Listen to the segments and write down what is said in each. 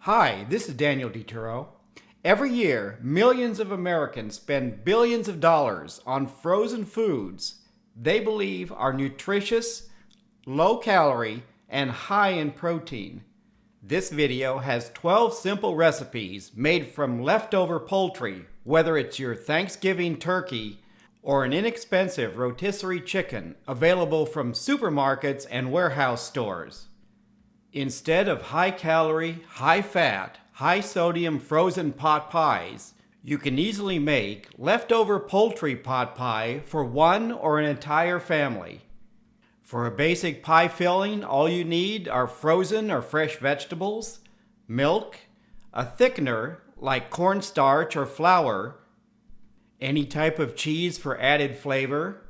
Hi, this is Daniel DiTuro. Every year, millions of Americans spend billions of dollars on frozen foods they believe are nutritious, low-calorie, and high in protein. This video has 12 simple recipes made from leftover poultry, whether it's your Thanksgiving turkey or an inexpensive rotisserie chicken available from supermarkets and warehouse stores. Instead of high-calorie, high-fat, high-sodium frozen pot pies, you can easily make leftover poultry pot pie for one or an entire family. For a basic pie filling, all you need are frozen or fresh vegetables, milk, a thickener like cornstarch or flour, any type of cheese for added flavor,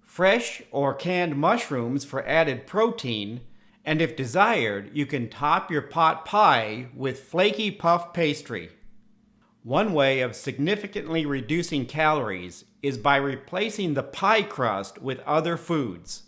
fresh or canned mushrooms for added protein, and if desired, you can top your pot pie with flaky puff pastry. One way of significantly reducing calories is by replacing the pie crust with other foods.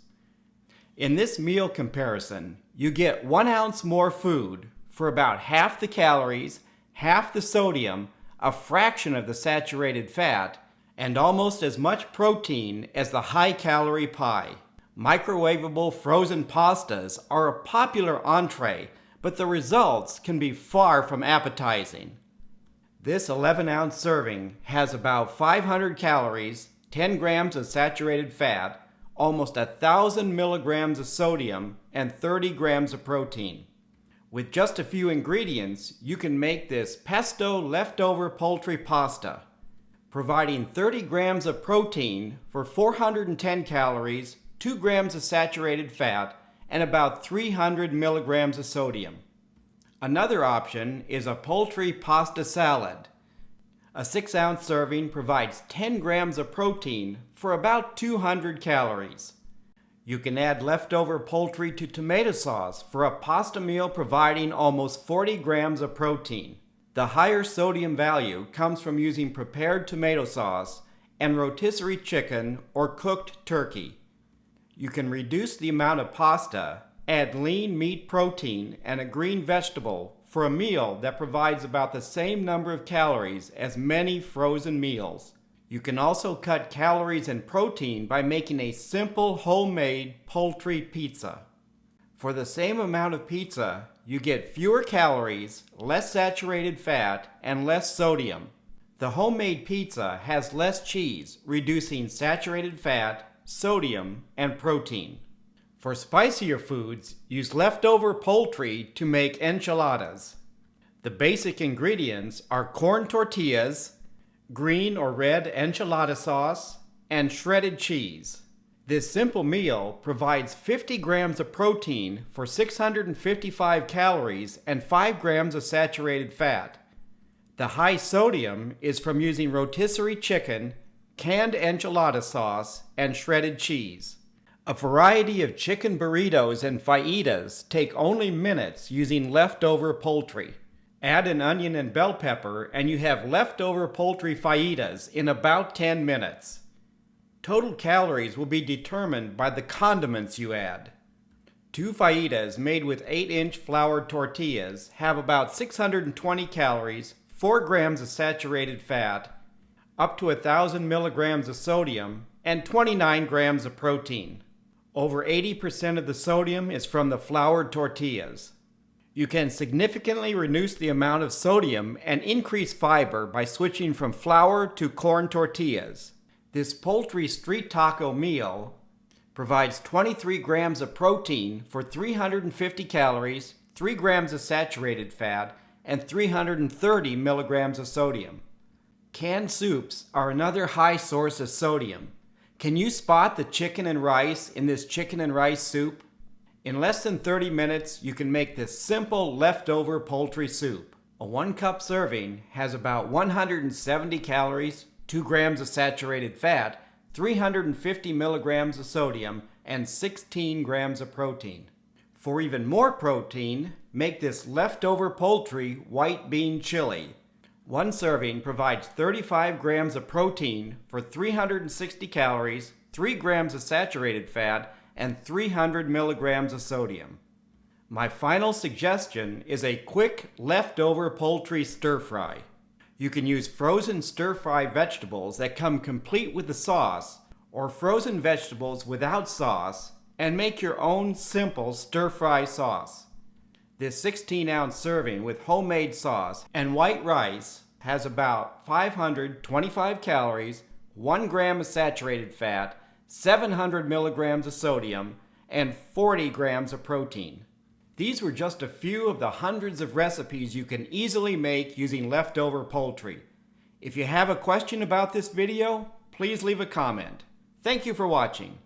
In this meal comparison, you get 1 ounce more food for about half the calories, half the sodium, a fraction of the saturated fat, and almost as much protein as the high-calorie pie. Microwavable frozen pastas are a popular entree, but the results can be far from appetizing. This 11-ounce serving has about 500 calories, 10 grams of saturated fat, almost 1,000 milligrams of sodium, and 30 grams of protein. With just a few ingredients, you can make this pesto leftover poultry pasta, providing 30 grams of protein for 410 calories, 2 grams of saturated fat, and about 300 milligrams of sodium. Another option is a poultry pasta salad. A 6-ounce serving provides 10 grams of protein for about 200 calories. You can add leftover poultry to tomato sauce for a pasta meal providing almost 40 grams of protein. The higher sodium value comes from using prepared tomato sauce and rotisserie chicken or cooked turkey. You can reduce the amount of pasta, add lean meat protein and a green vegetable for a meal that provides about the same number of calories as many frozen meals. You can also cut calories and protein by making a simple homemade poultry pizza. For the same amount of pizza, you get fewer calories, less saturated fat, and less sodium. The homemade pizza has less cheese, reducing saturated fat, sodium, and protein. For spicier foods, use leftover poultry to make enchiladas. The basic ingredients are corn tortillas, green or red enchilada sauce, and shredded cheese. This simple meal provides 50 grams of protein for 655 calories and 5 grams of saturated fat. The high sodium is from using rotisserie chicken, canned enchilada sauce, and shredded cheese. A variety of chicken burritos and fajitas take only minutes using leftover poultry. Add an onion and bell pepper and you have leftover poultry fajitas in about 10 minutes. Total calories will be determined by the condiments you add. 2 fajitas made with 8-inch floured tortillas have about 620 calories, 4 grams of saturated fat, up to 1,000 milligrams of sodium, and 29 grams of protein. Over 80% of the sodium is from the floured tortillas. You can significantly reduce the amount of sodium and increase fiber by switching from flour to corn tortillas. This poultry street taco meal provides 23 grams of protein for 350 calories, 3 grams of saturated fat, and 330 milligrams of sodium. Canned soups are another high source of sodium. Can you spot the chicken and rice in this chicken and rice soup? In less than 30 minutes, you can make this simple leftover poultry soup. A 1-cup serving has about 170 calories, 2 grams of saturated fat, 350 milligrams of sodium, and 16 grams of protein. For even more protein, make this leftover poultry white bean chili. 1 serving provides 35 grams of protein for 360 calories, 3 grams of saturated fat, and 300 milligrams of sodium. My final suggestion is a quick leftover poultry stir fry. You can use frozen stir fry vegetables that come complete with the sauce, or frozen vegetables without sauce, and make your own simple stir fry sauce. This 16-ounce serving with homemade sauce and white rice has about 525 calories, 1 gram of saturated fat, 700 milligrams of sodium, and 40 grams of protein. These were just a few of the hundreds of recipes you can easily make using leftover poultry. If you have a question about this video, please leave a comment. Thank you for watching.